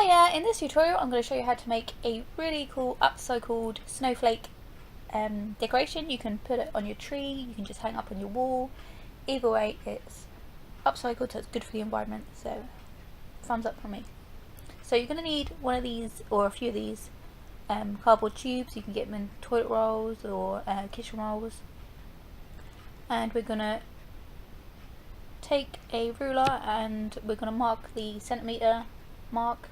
Hiya! In this tutorial I'm going to show you how to make a really cool upcycled snowflake decoration. You can put it on your tree, you can just hang up on your wall. Either way, it's upcycled, so it's good for the environment, so thumbs up from me. So you're going to need one of these, or a few of these cardboard tubes. You can get them in toilet rolls or kitchen rolls. And we're going to take a ruler and we're going to mark the centimetre mark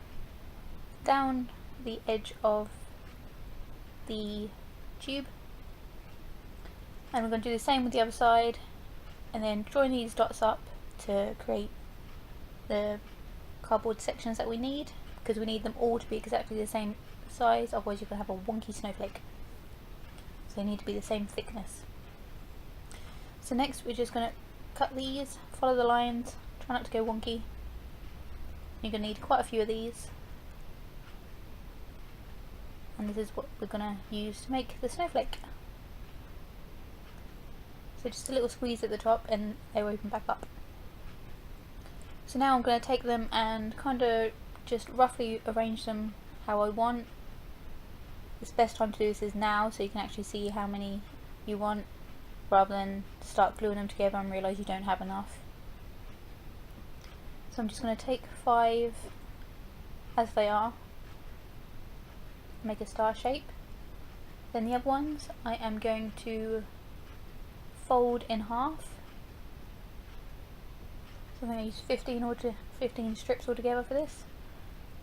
down the edge of the tube, and we're going to do the same with the other side, and then join these dots up to create the cardboard sections that we need, because we need them all to be exactly the same size, otherwise you're going to have a wonky snowflake. So they need to be the same thickness. So next we're just going to cut these, follow the lines, try not to go wonky. You're going to need quite a few of these, and this is what we're going to use to make the snowflake. So just a little squeeze at the top and they will open back up. So now I'm going to take them and kind of just roughly arrange them how I want. The best time to do this is now, so you can actually see how many you want, rather than start gluing them together and realise you don't have enough. So I'm just going to take 5 as they are, make a star shape. Then the other ones I am going to fold in half. So I'm going to use 15 strips altogether for this.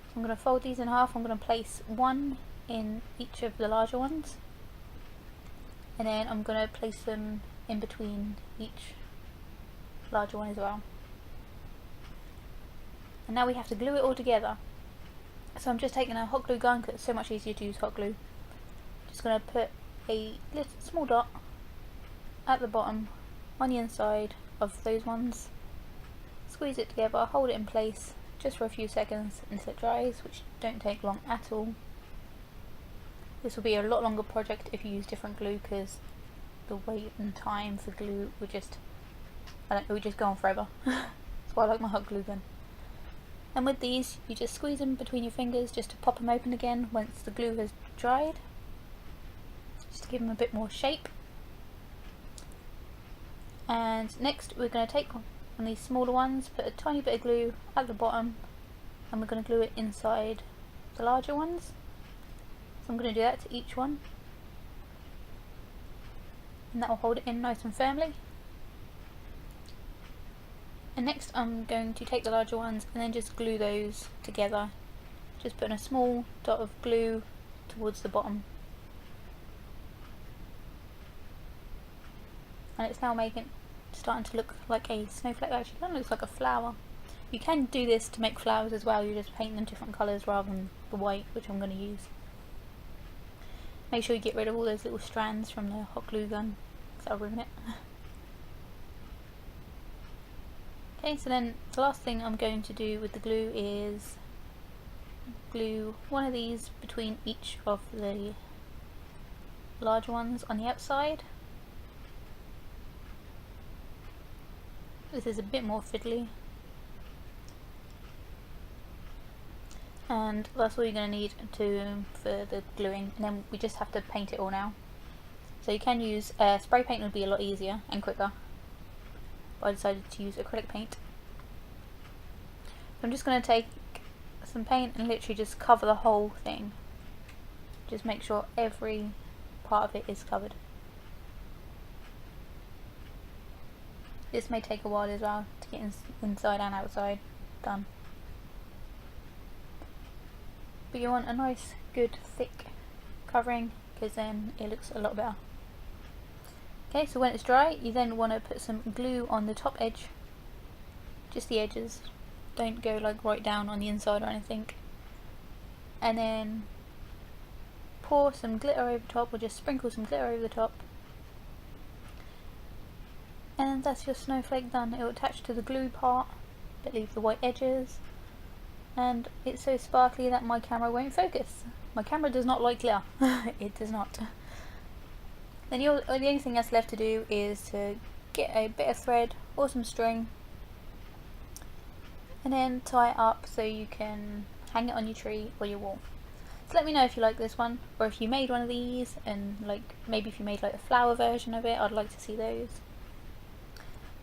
So I'm going to fold these in half. I'm going to place one in each of the larger ones, and then I'm going to place them in between each larger one as well. And now we have to glue it all together. So I'm just taking a hot glue gun because it's so much easier to use hot glue. Just going to put a little small dot at the bottom on the inside of those ones. Squeeze it together, hold it in place just for a few seconds until it dries, which don't take long at all. This will be a lot longer project if you use different glue, because the wait and time for glue would just, it would just go on forever. That's why I like my hot glue gun. And with these, you just squeeze them between your fingers just to pop them open again once the glue has dried, just to give them a bit more shape. And next we're going to take one of these smaller ones, put a tiny bit of glue at the bottom, and we're going to glue it inside the larger ones. So I'm going to do that to each one, and that will hold it in nice and firmly. And next I'm going to take the larger ones and then just glue those together, just putting a small dot of glue towards the bottom. And it's now starting to look like a snowflake. Actually, it kind of looks like a flower. You can do this to make flowers as well, you just paint them different colours rather than the white, which I'm going to use. Make sure you get rid of all those little strands from the hot glue gun, because that'll ruin it. Okay, so then the last thing I'm going to do with the glue is glue one of these between each of the larger ones on the outside. This is a bit more fiddly, and that's all you're going to need for the gluing, and then we just have to paint it all now. So you can use spray paint, would be a lot easier and quicker, but I decided to use acrylic paint. So I'm just going to take some paint and literally just cover the whole thing. Just make sure every part of it is covered. This may take a while as well to get inside and outside done. But you want a nice, good, thick covering, because then it looks a lot better. Okay, so when it's dry, you then want to put some glue on the top edge, just the edges. Don't go like right down on the inside or anything. And then pour some glitter over top, or just sprinkle some glitter over the top. And that's your snowflake done. It will attach to the glue part, but leave the white edges. And it's so sparkly that my camera won't focus. My camera does not like glitter. It does not. Then the only thing that's left to do is to get a bit of thread or some string, and then tie it up so you can hang it on your tree or your wall. So let me know if you like this one, or if you made one of these, and like maybe if you made like a flower version of it. I'd like to see those.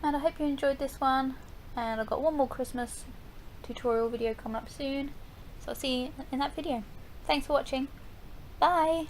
And I hope you enjoyed this one, and I've got one more Christmas tutorial video coming up soon, so I'll see you in that video. Thanks for watching. Bye!